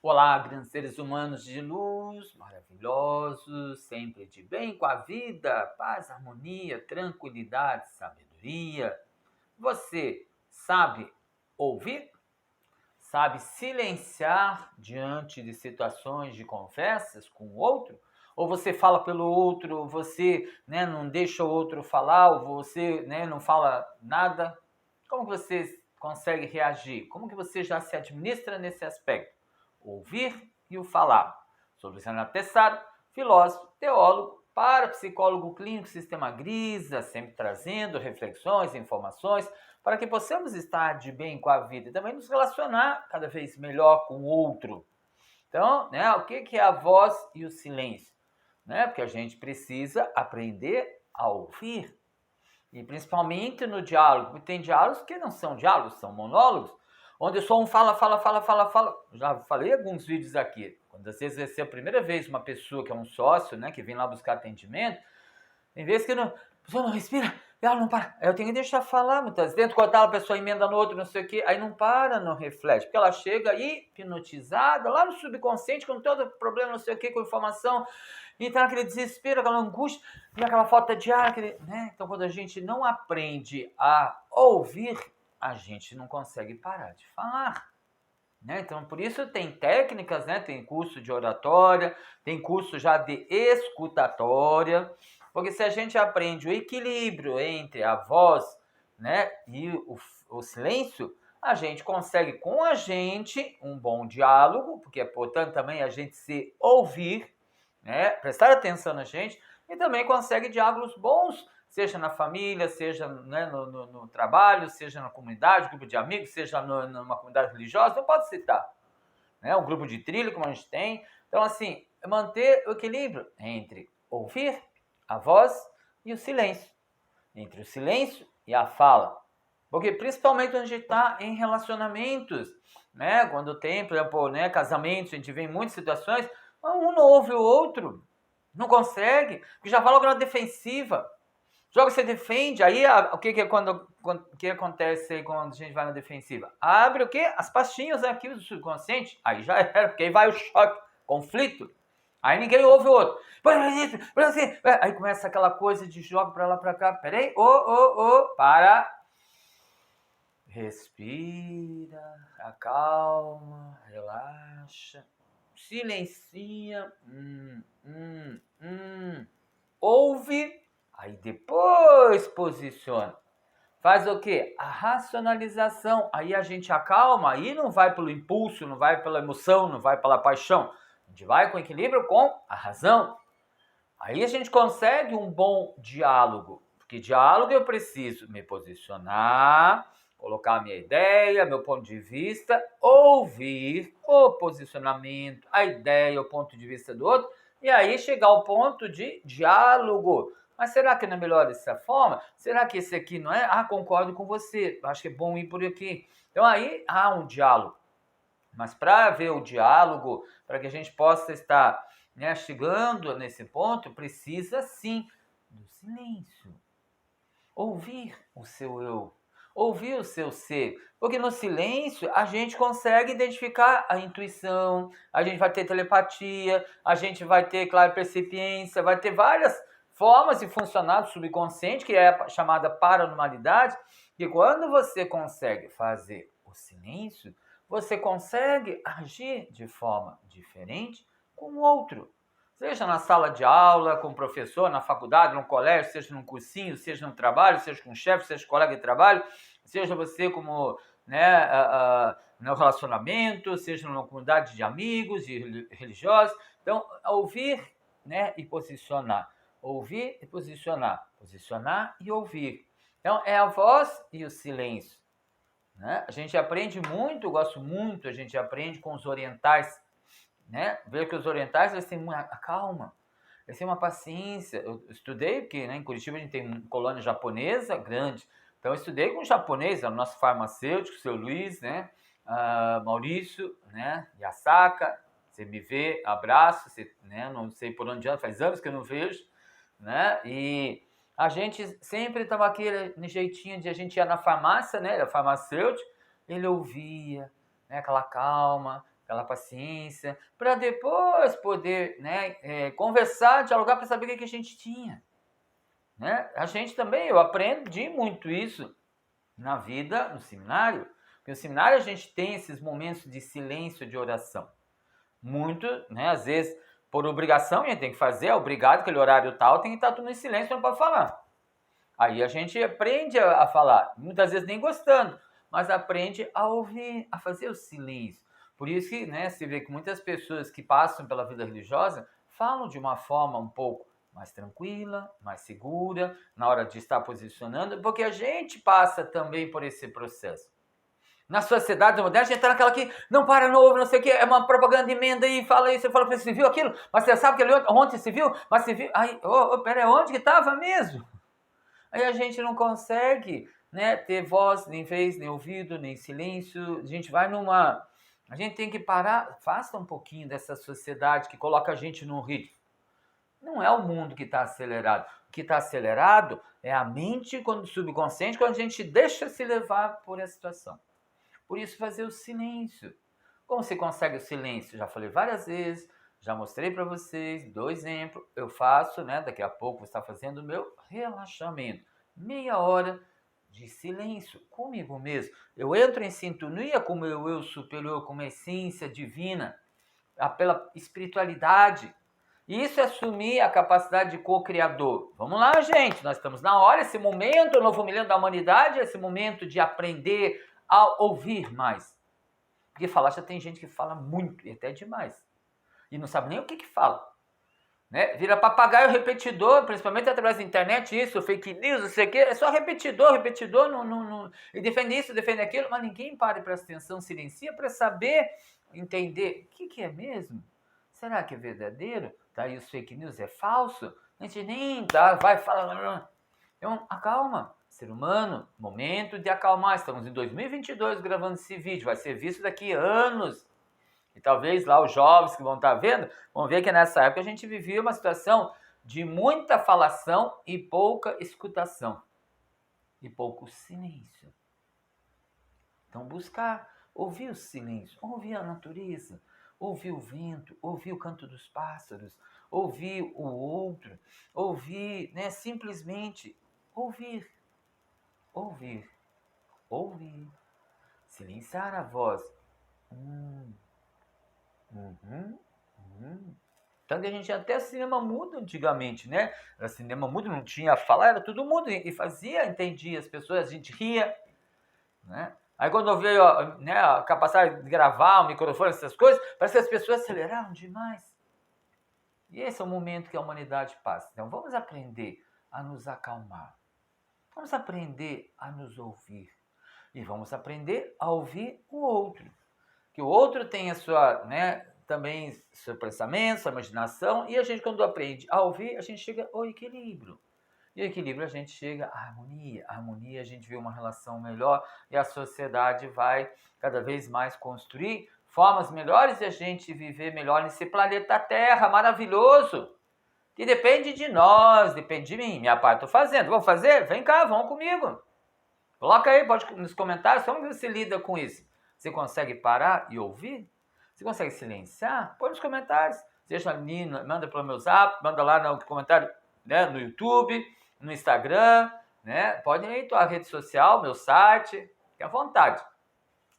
Olá, grandes seres humanos de luz, maravilhosos, sempre de bem com a vida, paz, harmonia, tranquilidade, sabedoria. Você sabe ouvir? Sabe silenciar diante de situações de conversas com o outro? Ou você fala pelo outro, você, não deixa o outro falar, ou você, não fala nada? Como que você consegue reagir? Como que você já se administra nesse aspecto? Ouvir e o falar. Sou Luciano Tessaro, filósofo, teólogo, parapsicólogo clínico, sistema Grisa, sempre trazendo reflexões, informações, para que possamos estar de bem com a vida e também nos relacionar cada vez melhor com o outro. Então, o que é a voz e o silêncio? Porque a gente precisa aprender a ouvir. E principalmente no diálogo, porque tem diálogos que não são diálogos, são monólogos, onde só um fala, fala, fala, fala, fala. Já falei alguns vídeos aqui. Quando às vezes vai ser a primeira vez uma pessoa que é um sócio, que vem lá buscar atendimento, tem vezes que a pessoa não respira, ela não para. Eu tenho que deixar falar, muitas vezes, cortar a pessoa emenda no outro, não sei o quê, aí não para, não reflete, porque ela chega hipnotizada, lá no subconsciente, com todo problema, não sei o quê, com informação, e tá naquele desespero, aquela angústia, e aquela falta de ar, Então, quando a gente não aprende a ouvir, a gente não consegue parar de falar. Então, por isso tem técnicas, tem curso de oratória, tem curso já de escutatória, porque se a gente aprende o equilíbrio entre a voz, e o silêncio, a gente consegue com a gente um bom diálogo, porque é importante também a gente se ouvir, prestar atenção na gente, e também consegue diálogos bons, seja na família, seja no trabalho, seja na comunidade, grupo de amigos, seja numa comunidade religiosa, não pode citar. Um grupo de trilha, como a gente tem. Então, assim, manter o equilíbrio entre ouvir a voz e o silêncio. Entre o silêncio e a fala. Porque principalmente quando a gente está em relacionamentos, quando tem, por exemplo, casamentos, a gente vê em muitas situações, um não ouve o outro, não consegue, porque já vai logo na defensiva. Joga, você defende, aí o que acontece aí quando a gente vai na defensiva? Abre o quê? As pastinhas aqui do subconsciente, aí já era, porque aí vai o choque, conflito, aí ninguém ouve o outro. Aí começa aquela coisa de joga pra lá, pra cá, peraí, para, respira, acalma, relaxa, silencia, ouve, aí depois posiciona. Faz o quê? A racionalização. Aí a gente acalma, aí não vai pelo impulso, não vai pela emoção, não vai pela paixão. A gente vai com equilíbrio com a razão. Aí a gente consegue um bom diálogo. Porque diálogo eu preciso me posicionar, colocar a minha ideia, meu ponto de vista, ouvir o posicionamento, a ideia, o ponto de vista do outro, e aí chegar ao ponto de diálogo. Mas será que não é melhor dessa forma? Será que esse aqui não é? Concordo com você, acho que é bom ir por aqui. Então aí há um diálogo. Mas para haver o diálogo, para que a gente possa estar chegando nesse ponto, precisa sim do silêncio. Ouvir o seu eu, ouvir o seu ser, porque no silêncio a gente consegue identificar a intuição, a gente vai ter telepatia, a gente vai ter claripercepiência, vai ter várias formas de funcionar do subconsciente, que é a chamada paranormalidade, e quando você consegue fazer o silêncio, você consegue agir de forma diferente com o outro. Seja na sala de aula, com o professor, na faculdade, no colégio, seja num cursinho, seja no trabalho, seja com o chefe, seja colega de trabalho, seja você como no relacionamento, seja numa comunidade de amigos, de religiosos. Então, ouvir e posicionar. Ouvir e posicionar. Posicionar e ouvir. Então, é a voz e o silêncio. A gente aprende muito, eu gosto muito, a gente aprende com os orientais, ver que os orientais eles têm uma calma, eles têm uma paciência. Eu estudei, porque em Curitiba a gente tem uma colônia japonesa grande, então eu estudei com o japonês, o nosso farmacêutico, o seu Luiz, Maurício, Yasaka, você me vê, abraço, você, não sei por onde anda, faz anos que eu não vejo, e a gente sempre estava aquele jeitinho de a gente ir na farmácia, era farmacêutico, ele ouvia, aquela calma, aquela paciência, para depois poder, né, conversar, dialogar para saber o que a gente tinha. Né? A gente também, eu aprendi muito isso na vida, no seminário, porque no seminário a gente tem esses momentos de silêncio, de oração. Muito, né, às vezes, por obrigação, a gente tem que fazer, é obrigado, aquele horário tal, tem que estar tudo em silêncio, não pode falar. Aí a gente aprende a falar, muitas vezes nem gostando, mas aprende a ouvir, a fazer o silêncio. Por isso que, né, se vê que muitas pessoas que passam pela vida religiosa falam de uma forma um pouco mais tranquila, mais segura, na hora de estar posicionando, porque a gente passa também por esse processo. Na sociedade moderna, a gente está naquela que não para, não ouve, não sei o que, é uma propaganda de emenda aí, fala isso, você fala, você viu aquilo? Mas você sabe que ele ontem se viu? Mas você viu? Aí, peraí, onde que estava mesmo? Aí a gente não consegue, né, ter voz, nem vez, nem ouvido, nem silêncio. A gente vai numa... A gente tem que parar, afasta um pouquinho dessa sociedade que coloca a gente num ritmo. Não é o mundo que está acelerado. O que está acelerado é a mente, quando subconsciente, quando a gente deixa se levar por essa situação. Por isso, fazer o silêncio. Como se consegue o silêncio? Já falei várias vezes, já mostrei para vocês, dou exemplo. Eu faço, né? Daqui a pouco vou estar fazendo o meu relaxamento. Meia hora de silêncio comigo mesmo. Eu entro em sintonia com o meu eu superior, com a essência divina, pela espiritualidade. E isso é assumir a capacidade de co-criador. Vamos lá, gente, nós estamos na hora, esse momento, o novo milênio da humanidade, esse momento de aprender a ouvir mais. Porque falar, já tem gente que fala muito, e até demais. E não sabe nem o que fala. Né? Vira papagaio repetidor, principalmente através da internet, isso, fake news, não sei o quê. É só repetidor, e defende isso, defende aquilo, mas ninguém para e presta atenção, silencia para saber, entender o que é mesmo. Será que é verdadeiro? Tá aí os fake news, é falso? A gente nem tá, vai, fala. Então, acalma. Ser humano, momento de acalmar. Estamos em 2022 gravando esse vídeo. Vai ser visto daqui a anos. E talvez lá os jovens que vão estar vendo, vão ver que nessa época a gente vivia uma situação de muita falação e pouca escutação. E pouco silêncio. Então buscar, ouvir o silêncio, ouvir a natureza, ouvir o vento, ouvir o canto dos pássaros, ouvir o outro, ouvir, né, simplesmente ouvir. Ouvir, ouvir, silenciar a voz. Tanto que a gente tinha até cinema mudo antigamente, né? Era cinema mudo, não tinha fala, era tudo mudo. E fazia, entendia as pessoas, a gente ria, né? Aí quando veio, né, a capacidade de gravar, o microfone, essas coisas, parece que as pessoas aceleraram demais. E esse é o momento que a humanidade passa. Então vamos aprender a nos acalmar. Vamos aprender a nos ouvir. E vamos aprender a ouvir o outro. Que o outro tem a sua, né, também seu pensamento, sua imaginação. E a gente, quando aprende a ouvir, a gente chega ao equilíbrio. E o equilíbrio a gente chega à harmonia. A harmonia a gente vê uma relação melhor e a sociedade vai cada vez mais construir formas melhores de a gente viver melhor nesse planeta Terra maravilhoso. Que depende de nós, depende de mim. Minha parte estou fazendo. Vamos fazer? Vem cá, vão comigo. Coloca aí, pode nos comentários, como você lida com isso. Você consegue parar e ouvir? Você consegue silenciar? Põe nos comentários. Deixa ali, manda pelo meu zap, manda lá no comentário, né, no YouTube, no Instagram, né? Pode ir aí tua rede social, meu site, fique à vontade.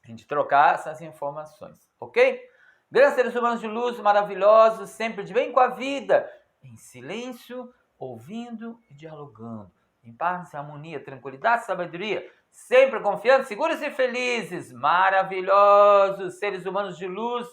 A gente trocar essas informações, ok? Grandes seres humanos de luz, maravilhosos, sempre de bem com a vida. Em silêncio, ouvindo e dialogando. Em paz, harmonia, tranquilidade, sabedoria. Sempre confiantes, seguros e felizes. Maravilhosos seres humanos de luz.